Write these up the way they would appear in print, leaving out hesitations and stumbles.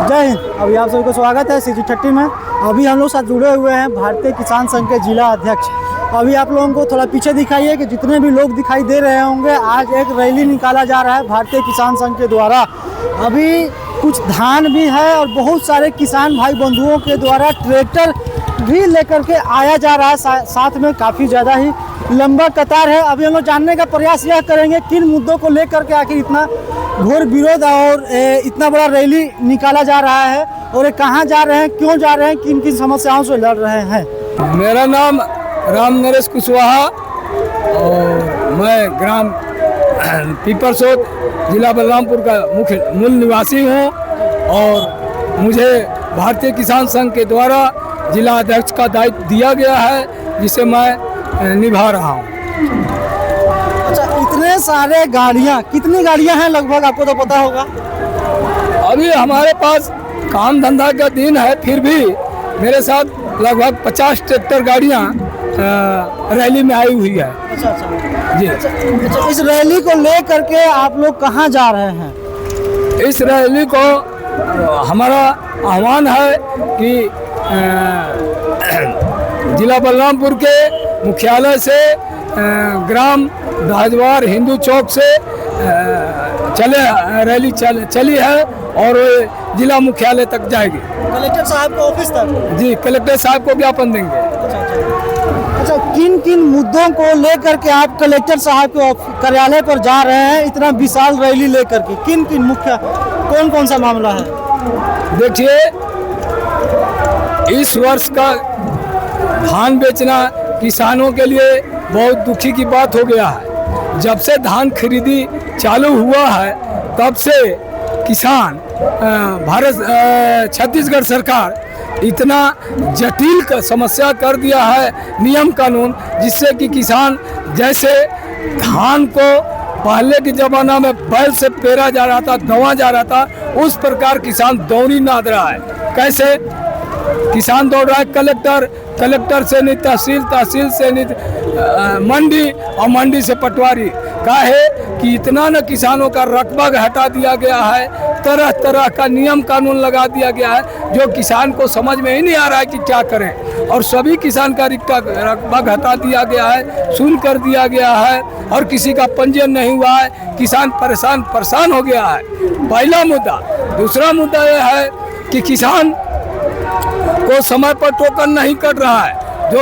जय हिंद। अभी आप सभी को स्वागत है CG30 में। अभी हम लोग साथ जुड़े हुए हैं भारतीय किसान संघ के जिला अध्यक्ष। अभी आप लोगों को थोड़ा पीछे दिखाइए कि जितने भी लोग दिखाई दे रहे होंगे, आज एक रैली निकाला जा रहा है भारतीय किसान संघ के द्वारा। अभी कुछ धान भी है और बहुत सारे किसान भाई बंधुओं के द्वारा ट्रैक्टर भी लेकर के आया जा रहा है। साथ में काफ़ी ज़्यादा ही लंबा कतार है। अभी हम लोग जानने का प्रयास यह करेंगे किन मुद्दों को लेकर के आखिर इतना घोर विरोध और इतना बड़ा रैली निकाला जा रहा है, और ये कहाँ जा रहे हैं, क्यों जा रहे हैं, किन किन समस्याओं से लड़ रहे हैं। मेरा नाम राम नरेश कुशवाहा और मैं ग्राम पीपरसोत जिला बलरामपुर का मूल निवासी हूँ, और मुझे भारतीय किसान संघ के द्वारा जिला अध्यक्ष का दायित्व दिया गया है, जिसे मैं निभा रहा हूँ। अच्छा, इतने सारे गाड़ियाँ, कितनी गाड़ियाँ हैं लगभग, आपको तो पता होगा। अभी हमारे पास काम धंधा का दिन है, फिर भी मेरे साथ लगभग 50 ट्रैक्टर गाड़ियाँ रैली में आई हुई है। अच्छा जी। अच्छा, इस रैली को लेकर के आप लोग कहाँ जा रहे हैं? इस रैली को हमारा आह्वान है कि जिला बलरामपुर के मुख्यालय से ग्राम दाजवार हिंदू चौक से रैली चली है और जिला मुख्यालय तक जाएगी। कलेक्टर साहब को ऑफिस तक? जी, कलेक्टर साहब को ज्ञापन देंगे। अच्छा, किन किन मुद्दों को लेकर के आप कलेक्टर साहब के कार्यालय पर जा रहे हैं इतना विशाल रैली लेकर के? किन किन मुख्य कौन कौन सा मामला है? देखिए, इस वर्ष का धान बेचना किसानों के लिए बहुत दुखी की बात हो गया है। जब से धान खरीदी चालू हुआ है तब से किसान छत्तीसगढ़ सरकार इतना जटिल समस्या कर दिया है नियम कानून, जिससे कि किसान जैसे धान को पहले के ज़माना में बैल से पेरा जा रहा था, दौड़ा जा रहा था, उस प्रकार किसान दौड़ी नाद रहा है। कैसे किसान दौड़ रहा है? कलेक्टर से नहीं तहसील, तहसील से नहीं मंडी, और मंडी से पटवारी। काहे कि इतना न किसानों का रकबा हटा दिया गया है, तरह तरह का नियम कानून लगा दिया गया है, जो किसान को समझ में ही नहीं आ रहा है कि क्या करें। और सभी किसान का रकबा हटा दिया गया है, शून्य कर दिया गया है, और किसी का पंजीयन नहीं हुआ है। किसान परेशान हो गया है। पहला मुद्दा। दूसरा मुद्दा यह है कि किसान को समय पर टोकन नहीं कट रहा है। जो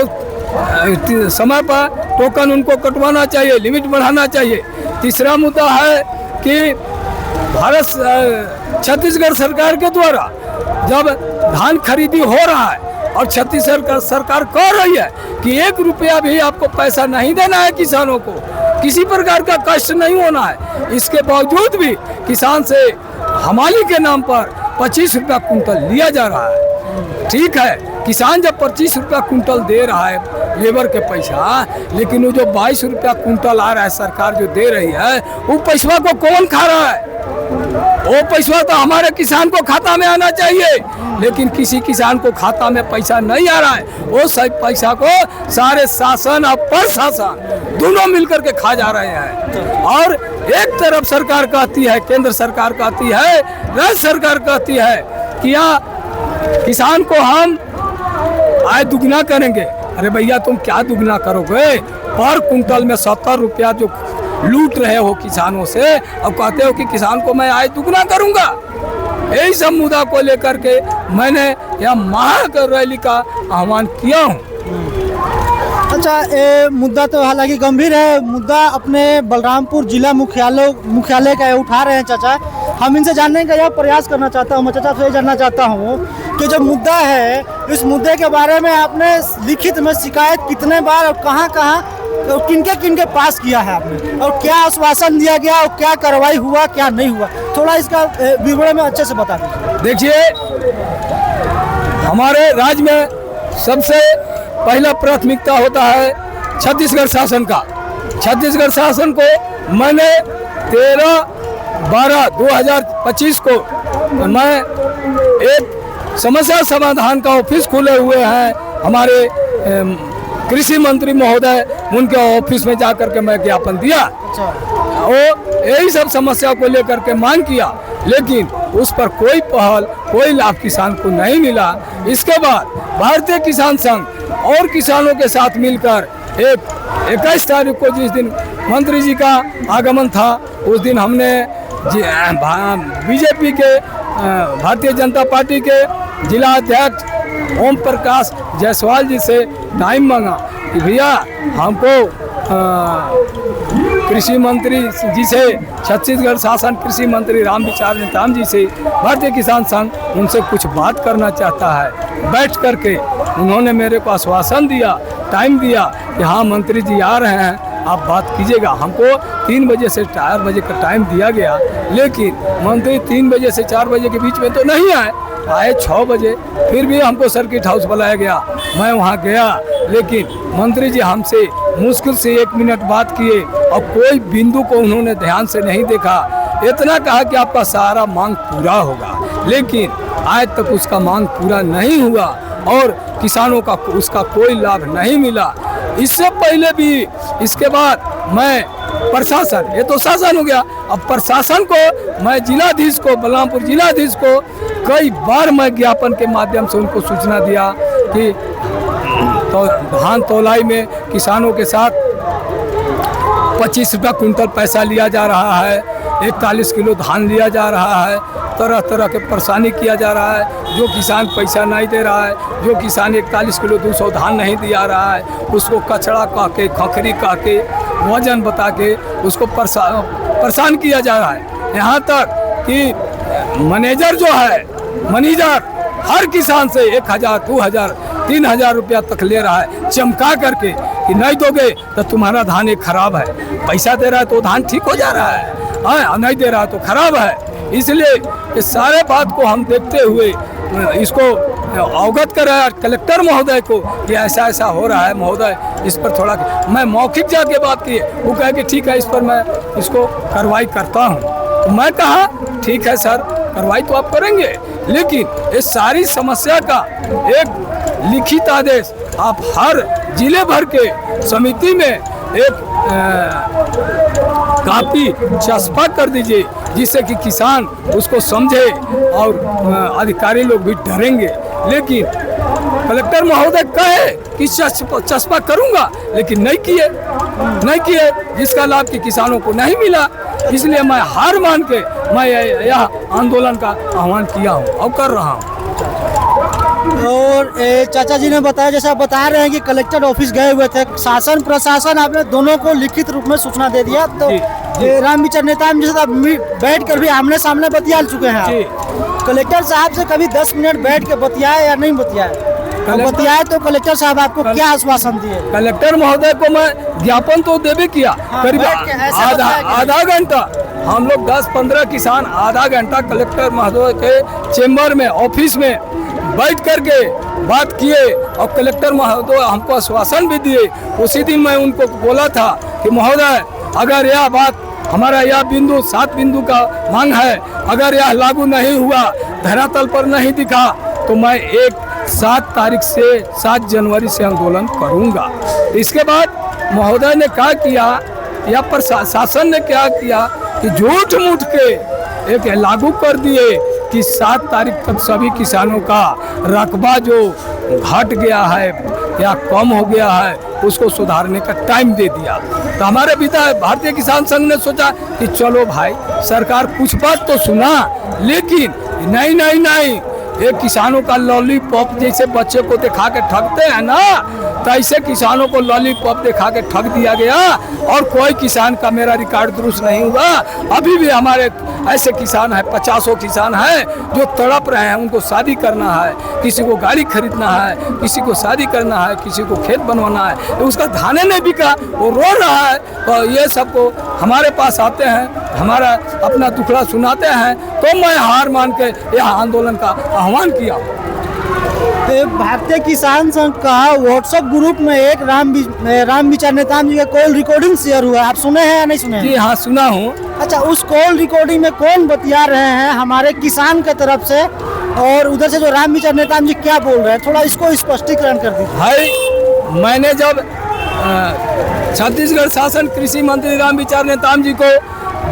समय पर टोकन उनको कटवाना चाहिए, लिमिट बढ़ाना चाहिए। तीसरा मुद्दा है कि छत्तीसगढ़ सरकार के द्वारा जब धान खरीदी हो रहा है और छत्तीसगढ़ सरकार कह रही है कि 1 रुपया भी आपको पैसा नहीं देना है, किसानों को किसी प्रकार का कष्ट नहीं होना है, इसके बावजूद भी किसान से हमाली के नाम पर 25 रुपया कुंटल लिया जा रहा है। ठीक है, किसान जब 25 रुपया कुंटल दे रहा है लेबर के पैसा, लेकिन वो जो 22 रुपया कुंटल आ रहा है सरकार जो दे रही है, वो पैसा को कौन खा रहा है? वो पैसा तो हमारे किसान को खाता में आना चाहिए, लेकिन किसी किसान को खाता में पैसा नहीं आ रहा है। वो सब पैसा को सारे शासन और प्रशासन दोनों मिलकर के खा जा रहे हैं। और एक तरफ सरकार कहती है, केंद्र सरकार कहती है, राज्य सरकार कहती है कि किसान को हम आय दुगना करेंगे। अरे भैया, तुम क्या दुगना करोगे? पर कुंटल में 70 रुपया जो लूट रहे हो किसानों से, और कहते हो कि किसान को मैं आय दुगना करूंगा। यही सब मुद्दा को लेकर के मैंने यह महा रैली का आह्वान किया हूँ। अच्छा, ये मुद्दा तो हालांकि गंभीर है। मुद्दा अपने बलरामपुर जिला मुख्यालय का उठा रहे हैं चाचा। हम इनसे जानने का यह प्रयास करना चाहता हूँ, मैं चाचा से जानना चाहता हूँ कि जो मुद्दा है, इस मुद्दे के बारे में आपने लिखित में शिकायत कितने बार और कहाँ तो किनके पास किया है आपने, और क्या आश्वासन दिया गया और क्या कार्रवाई हुआ, क्या नहीं हुआ? थोड़ा इसका विवरण में अच्छे से बता दीजिए। देखिए, हमारे राज्य में सबसे पहला प्राथमिकता होता है छत्तीसगढ़ शासन का। छत्तीसगढ़ शासन को मैंने 13/12/2025 को मैं एक समस्या समाधान का ऑफिस खोले हुए हैं हमारे कृषि मंत्री महोदय, उनके ऑफिस में जाकर के मैं ज्ञापन दिया। वो यही सब समस्या को लेकर के मांग किया लेकिन उस पर कोई पहल, कोई लाभ किसान को नहीं मिला। इसके बाद भारतीय किसान संघ और किसानों के साथ मिलकर 21 तारीख को जिस दिन मंत्री जी का आगमन था, उस दिन हमने बीजेपी के भारतीय जनता पार्टी के जिला अध्यक्ष ओम प्रकाश जायसवाल जी से टाइम मांगा कि भैया हमको कृषि मंत्री जी से, छत्तीसगढ़ शासन कृषि मंत्री रामविचार नेताम जी से भारतीय किसान संघ उनसे कुछ बात करना चाहता है। बैठ करके उन्होंने मेरे को आश्वासन दिया, टाइम दिया कि हाँ मंत्री जी आ रहे हैं, आप बात कीजिएगा। हमको 3 बजे से 4 बजे का टाइम दिया गया, लेकिन मंत्री 3 बजे से 4 बजे के बीच में तो नहीं आए 6 बजे। फिर भी हमको सर्किट हाउस बुलाया गया, मैं वहाँ गया, लेकिन मंत्री जी हमसे मुश्किल से 1 मिनट बात किए और कोई बिंदु को उन्होंने ध्यान से नहीं देखा। इतना कहा कि आपका सारा मांग पूरा होगा, लेकिन आज तक उसका मांग पूरा नहीं हुआ और किसानों का उसका कोई लाभ नहीं मिला। इससे पहले भी, इसके बाद मैं प्रशासन, ये तो शासन हो गया, अब प्रशासन को मैं जिलाधीश को, बलरामपुर जिलाधीश को कई बार मैं ज्ञापन के माध्यम से उनको सूचना दिया कि तो धान तौलाई में किसानों के साथ 25 रुपया क्विंटल पैसा लिया जा रहा है, 41 किलो धान लिया जा रहा है, तरह तरह के परेशानी किया जा रहा है। जो किसान पैसा नहीं दे रहा है, जो किसान 41 किलो 200 धान नहीं दिया रहा है, उसको कचड़ा कह के, खखरी कह के, वजन बता के उसको परेशान किया जा रहा है। यहाँ तक कि मैनेजर जो है, मैनेजर हर किसान से 1000, 2000, 3000 रुपया तक ले रहा है, चमका करके कि नहीं दोगे तो तुम्हारा धान एक खराब है। पैसा दे रहा है तो धान ठीक हो जा रहा है, नहीं दे रहा है तो खराब है। इसलिए इस सारे बात को हम देखते हुए इसको अवगत कराया कलेक्टर महोदय को कि ऐसा ऐसा हो रहा है महोदय, इस पर थोड़ा। मैं मौखिक जाके बात की, वो कहे कि ठीक है, इस पर मैं इसको कार्रवाई करता हूँ। तो मैं कहा ठीक है सर, कार्रवाई तो आप करेंगे, लेकिन इस सारी समस्या का एक लिखित आदेश आप हर जिले भर के समिति में एक कापी चस्पा कर दीजिए, जिससे कि किसान उसको समझे और अधिकारी लोग भी डरेंगे। लेकिन कलेक्टर महोदय कहे कि चस्पा करूंगा, लेकिन नहीं किए, जिसका लाभ कि किसानों को नहीं मिला। इसलिए मैं हार मान के मैं यह आंदोलन का आह्वान किया हूँ और कर रहा हूँ। और चाचा जी ने बताया, जैसे आप बता रहे हैं कि कलेक्टर ऑफिस गए हुए थे, शासन प्रशासन आपने दोनों को लिखित रूप में सूचना दे दिया, तो रामविचार नेताम जी से बैठ कर भी आमने सामने बतिया चुके हैं। कलेक्टर साहब से कभी 10 मिनट बैठ के बतियाए या नहीं बतियाए? बतियाए तो कलेक्टर साहब आपको क्या आश्वासन दिए? कलेक्टर महोदय को मैं ज्ञापन तो देवे किया, करीब आधा घंटा हम लोग 10-15 किसान आधा घंटा कलेक्टर महोदय के चेम्बर में, ऑफिस में बैठ करके बात किए और कलेक्टर महोदय हमको आश्वासन भी दिए। उसी दिन मैं उनको बोला था कि महोदय, अगर यह बात, हमारा यह बिंदु 7 बिंदु का मांग है, अगर यह लागू नहीं हुआ, धरातल पर नहीं दिखा, तो मैं 7 तारीख से 7 जनवरी से आंदोलन करूंगा। इसके बाद महोदय ने क्या किया, या प्रशासन ने क्या किया कि झूठ मूठ के एक लागू कर दिए कि 7 तारीख तक सभी किसानों का रकबा जो घट गया है या कम हो गया है उसको सुधारने का टाइम दे दिया। तो हमारे भारतीय किसान संघ ने सोचा कि चलो भाई, सरकार कुछ बात तो सुना, लेकिन नहीं, ये किसानों का लॉलीपॉप जैसे बच्चे को दिखा के ठगते हैं ना, तो ऐसे किसानों को लॉलीपॉप दिखा के ठग दिया गया और कोई किसान का मेरा रिकॉर्ड दुरुस्त नहीं हुआ। अभी भी हमारे ऐसे किसान हैं, 50 किसान हैं जो तड़प रहे हैं, उनको शादी करना है, किसी को गाड़ी खरीदना है, किसी को शादी करना है, किसी को खेत बनवाना है, तो उसका धाने नहीं बिका, वो रो रहा है। तो ये सबको हमारे पास आते हैं, हमारा अपना दुखड़ा सुनाते हैं, तो मैं हार मान के यह आंदोलन का आह्वान किया। भारतीय किसान संघ का व्हाट्सएप ग्रुप में एक रामविचार नेताम जी का कॉल रिकॉर्डिंग शेयर हुआ, आप सुने हैं या नहीं सुने? जी हाँ, सुना हूँ। अच्छा, उस कॉल रिकॉर्डिंग में कौन बतिया रहे हैं हमारे किसान के तरफ से, और उधर से जो रामविचार नेताम जी क्या बोल रहे हैं, थोड़ा इसको स्पष्टीकरण कर दीजिए। भाई, मैंने जब छत्तीसगढ़ शासन कृषि मंत्री रामविचार नेताम जी को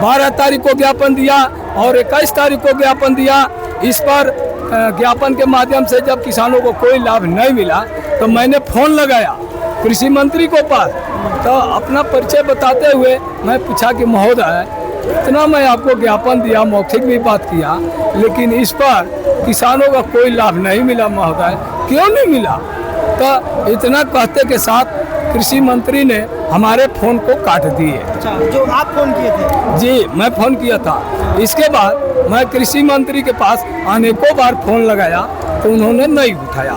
12 तारीख को ज्ञापन दिया और 21 तारीख को ज्ञापन दिया। इस पर ज्ञापन के माध्यम से जब किसानों को कोई लाभ नहीं मिला तो मैंने फ़ोन लगाया कृषि मंत्री को पास, तो अपना परिचय बताते हुए मैं पूछा कि महोदय इतना मैं आपको ज्ञापन दिया, मौखिक भी बात किया, लेकिन इस पर किसानों का कोई लाभ नहीं मिला महोदय, क्यों नहीं मिला? तो इतना कहते के साथ कृषि मंत्री ने हमारे फ़ोन को काट दिए। अच्छा, जो आप फोन किए थे? जी, मैं फ़ोन किया था। इसके बाद मैं कृषि मंत्री के पास अनेकों बार फ़ोन लगाया तो उन्होंने नहीं उठाया।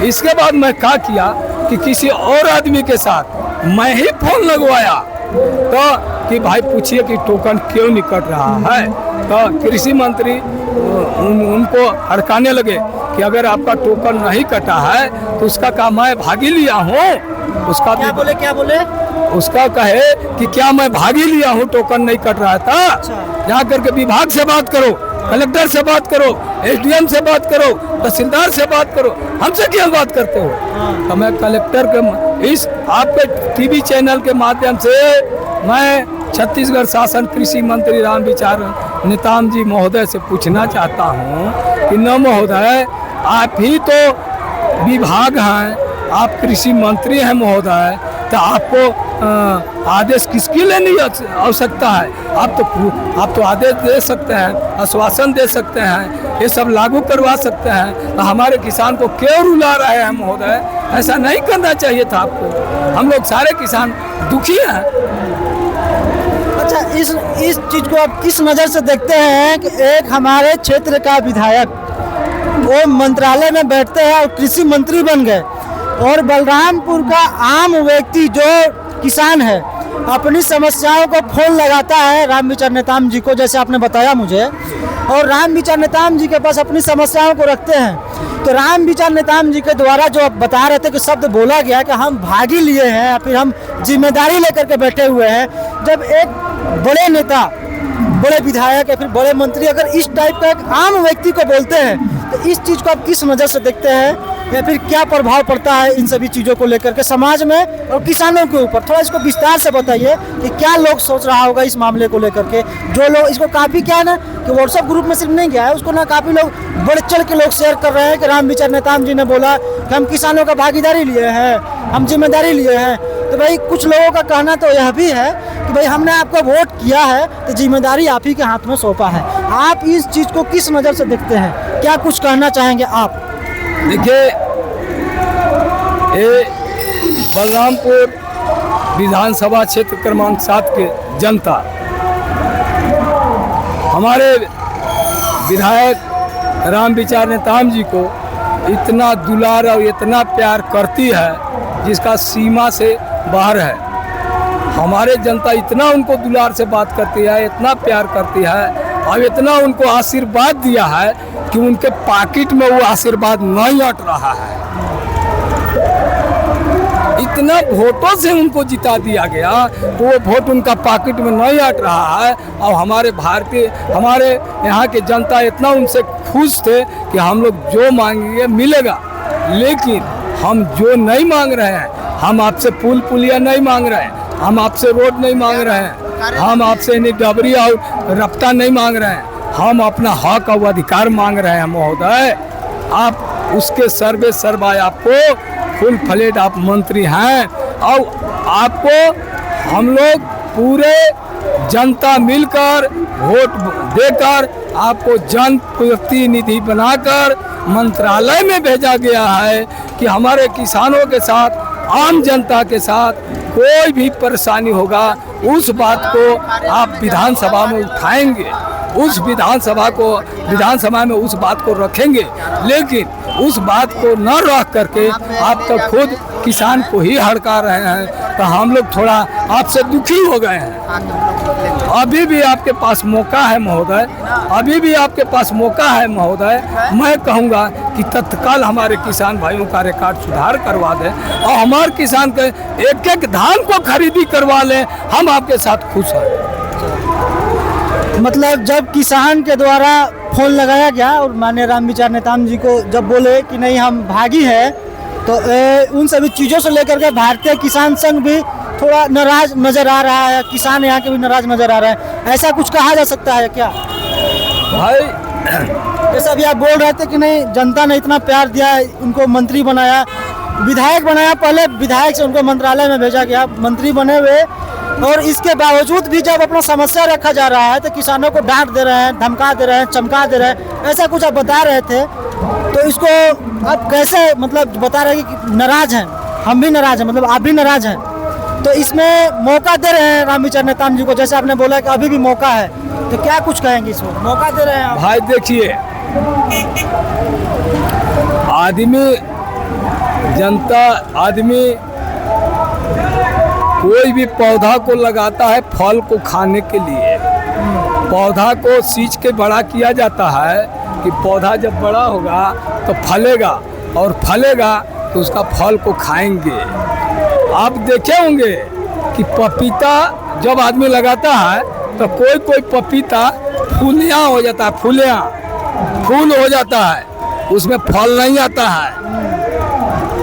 इसके बाद मैं क्या किया कि किसी और आदमी के साथ मैं ही फ़ोन लगवाया, तो कि भाई पूछिए कि टोकन क्यों नहीं कट रहा है। तो कृषि मंत्री उनको हड़काने लगे कि अगर आपका टोकन नहीं कटा है तो उसका काम मैं भागी लिया हूँ। उसका क्या बोले? उसका कहे कि क्या मैं भागी लिया हूँ, टोकन नहीं कट रहा था। जा करके विभाग से बात करो, कलेक्टर से बात करो, एसडीएम से बात करो, तहसीलदार से बात करो, हमसे क्यों बात करते हो? तो मैं कलेक्टर के इस आपके टीवी चैनल के माध्यम से मैं छत्तीसगढ़ शासन कृषि मंत्री रामविचार नेताम जी महोदय से पूछना चाहता हूँ कि न महोदय, आप ही तो विभाग हैं, आप कृषि मंत्री हैं महोदय, तो आपको आदेश किसकी लेनी आवश्यकता है? आप तो आदेश दे सकते हैं, आश्वासन दे सकते हैं, ये सब लागू करवा सकते हैं, तो हमारे किसान को क्यों रुला रहे हैं महोदय? ऐसा नहीं करना चाहिए था आपको। हम लोग सारे किसान दुखी हैं। अच्छा, इस चीज को आप किस नज़र से देखते हैं कि एक हमारे क्षेत्र का विधायक वो मंत्रालय में बैठते हैं और कृषि मंत्री बन गए, और बलरामपुर का आम व्यक्ति जो किसान है अपनी समस्याओं को फोन लगाता है रामविचार नेताम जी को, जैसे आपने बताया मुझे, और रामविचार नेताम जी के पास अपनी समस्याओं को रखते हैं। तो रामविचार नेताम जी के द्वारा जो बता रहे थे कि शब्द बोला गया कि हम भागी लिए हैं या फिर हम जिम्मेदारी लेकर के बैठे हुए हैं, जब एक बड़े नेता, बड़े विधायक या फिर बड़े मंत्री अगर इस टाइप का एक आम व्यक्ति को बोलते हैं, तो इस चीज़ को आप किस नज़र से देखते हैं, या फिर क्या प्रभाव पड़ता है इन सभी चीज़ों को लेकर के समाज में और किसानों के ऊपर? थोड़ा इसको विस्तार से बताइए कि क्या लोग सोच रहा होगा इस मामले को लेकर के। जो लोग इसको काफ़ी क्या है ना कि व्हाट्सएप ग्रुप में सिर्फ नहीं गया है, उसको ना काफ़ी लोग बढ़ चढ़ के लोग शेयर कर रहे हैं कि रामविचार नेताम जी ने बोला कि हम किसानों का भागीदारी लिए हैं, हम जिम्मेदारी लिए हैं। तो भाई कुछ लोगों का कहना तो यह भी है कि भाई हमने आपको वोट किया है तो जिम्मेदारी आप ही के हाथ में सौंपा है। आप इस चीज़ को किस नज़र से देखते हैं, क्या कुछ कहना चाहेंगे आप? देखिए, ये बलरामपुर विधानसभा क्षेत्र क्रमांक 7 के जनता हमारे विधायक रामविचार नेताम जी को इतना दुलार और इतना प्यार करती है जिसका सीमा से बाहर है। हमारे जनता इतना उनको दुलार से बात करती है, इतना प्यार करती है और इतना उनको आशीर्वाद दिया है कि उनके पॉकेट में वो आशीर्वाद नहीं अट रहा है। इतना वोटों से उनको जिता दिया गया तो वो वोट उनका पॉकेट में नहीं अट रहा है। और हमारे यहाँ के जनता इतना उनसे खुश थे कि हम लोग जो मांगेंगे मिलेगा, लेकिन हम जो नहीं मांग रहे हैं, हम आपसे पुल पुलिया नहीं मांग रहे हैं, हम आपसे रोड नहीं मांग रहे हैं, हम आपसे डबरी और रफ्ता नहीं मांग रहे हैं, हम अपना हक और अधिकार मांग रहे हैं महोदय। आप उसके सर्वे सर्वाय आपको फुल फ्लेड आप मंत्री हैं और आपको हम लोग पूरे जनता मिलकर वोट देकर आपको जनप्रतिनिधि बनाकर मंत्रालय में भेजा गया है कि हमारे किसानों के साथ, आम जनता के साथ कोई भी परेशानी होगा उस बात को आप विधानसभा में उठाएंगे, उस विधानसभा में उस बात को रखेंगे। लेकिन उस बात को न रख करके आप तो खुद किसान को ही हड़का रहे हैं, तो हम लोग थोड़ा आपसे दुखी हो गए हैं। अभी भी आपके पास मौका है महोदय, अभी भी आपके पास मौका है महोदय। मैं कहूँगा कि तत्काल हमारे किसान भाइयों का रिकॉर्ड सुधार करवा दें और हमारे किसान के एक एक धान को खरीदी करवा लें, हम आपके साथ खुश हैं। मतलब जब किसान के द्वारा फोन लगाया गया और माननीय रामविचार नेताम जी को जब बोले कि नहीं हम भागी हैं, तो उन सभी चीज़ों से लेकर के भारतीय किसान संघ भी थोड़ा नाराज नज़र आ रहा है, किसान यहाँ के भी नाराज नज़र आ रहा है। ऐसा कुछ कहा जा सकता है क्या? भाई जैसा अभी आप बोल रहे थे कि नहीं, जनता ने इतना प्यार दिया, इनको मंत्री बनाया, विधायक बनाया, पहले विधायक से उनको मंत्रालय में भेजा गया, मंत्री बने हुए, और इसके बावजूद भी जब अपना समस्या रखा जा रहा है तो किसानों को डांट दे रहे हैं, धमका दे रहे हैं, चमका दे रहे हैं, ऐसा कुछ आप बता रहे थे। तो इसको आप कैसे मतलब बता रहे हैं कि नाराज हैं, हम भी नाराज हैं, मतलब आप भी नाराज हैं, तो इसमें मौका दे रहे हैं रामविचार नेताम जी को, जैसे आपने बोला कि अभी भी मौका है, तो क्या कुछ कहेंगे इसको, मौका दे रहे हैं आप? भाई देखिए, आदमी, जनता, आदमी कोई भी पौधा को लगाता है फल को खाने के लिए। पौधा को सींच के बड़ा किया जाता है कि पौधा जब बड़ा होगा तो फलेगा, और फलेगा तो उसका फल को खाएंगे। आप देखे होंगे कि पपीता जब आदमी लगाता है तो कोई कोई पपीता फूलियाँ हो जाता है, फूल हो जाता है, उसमें फल नहीं आता है।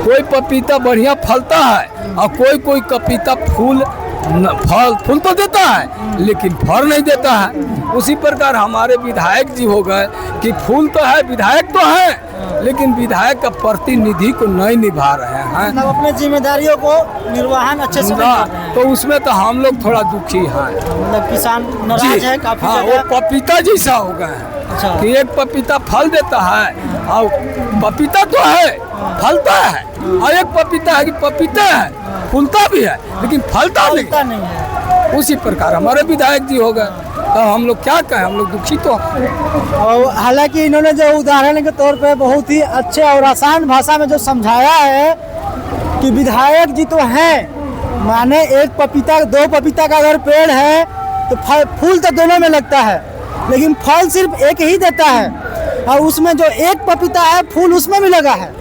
कोई पपीता बढ़िया फलता है और कोई कोई पपीता फूल तो देता है लेकिन फल नहीं देता है। उसी प्रकार हमारे विधायक जी हो गए कि फूल तो है, विधायक तो है, लेकिन विधायक का प्रतिनिधि को नहीं निभा रहे हैं, मतलब अपने जिम्मेदारियों को निर्वहन अच्छे से नहीं कर रहे हैं। तो उसमें तो हम लोग थोड़ा दुखी हैं। मतलब किसान नाराज है काफी हाँ, ज्यादा। वो पपीता जैसा हो गए हैं। अच्छा। कि एक पपीता फल देता है और पपीता तो है, फलता है, और एक पपीता है कि पपीता है, फूलता भी है लेकिन फलता नहीं है। उसी प्रकार हमारे विधायक जी हो गए, तो हम लोग क्या कहें, हम लोग दुखी तो हैं। और हालांकि इन्होंने जो उदाहरण के तौर पे बहुत ही अच्छे और आसान भाषा में जो समझाया है कि विधायक जी तो हैं, माने एक पपीता, दो पपीता का अगर पेड़ है तो फूल तो दोनों में लगता है, लेकिन फल सिर्फ एक ही देता है, और उसमें जो एक पपीता है फूल उसमें भी लगा है,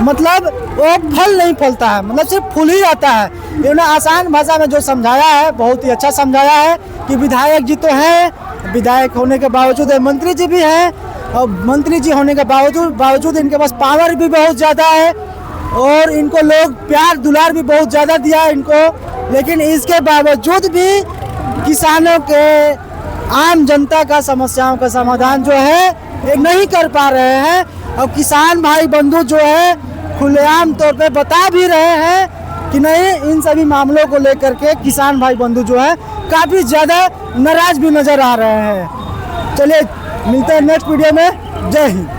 मतलब वो फल नहीं फलता है, मतलब सिर्फ फूल ही आता है। इन्होंने आसान भाषा में जो समझाया है बहुत ही अच्छा समझाया है कि विधायक जी तो हैं, विधायक होने के बावजूद मंत्री जी भी हैं, और मंत्री जी होने के बावजूद इनके पास पावर भी बहुत ज़्यादा है, और इनको लोग प्यार दुलार भी बहुत ज़्यादा दिया है इनको, लेकिन इसके बावजूद भी किसानों के, आम जनता का समस्याओं का समाधान जो है ये नहीं कर पा रहे हैं। और किसान भाई बंधु जो है खुलेआम तौर पे बता भी रहे हैं कि नहीं, इन सभी मामलों को लेकर के किसान भाई बंधु जो है काफ़ी ज़्यादा नाराज भी नज़र आ रहे हैं। चलिए मिलते हैं नेक्स्ट वीडियो में। जय हिंद।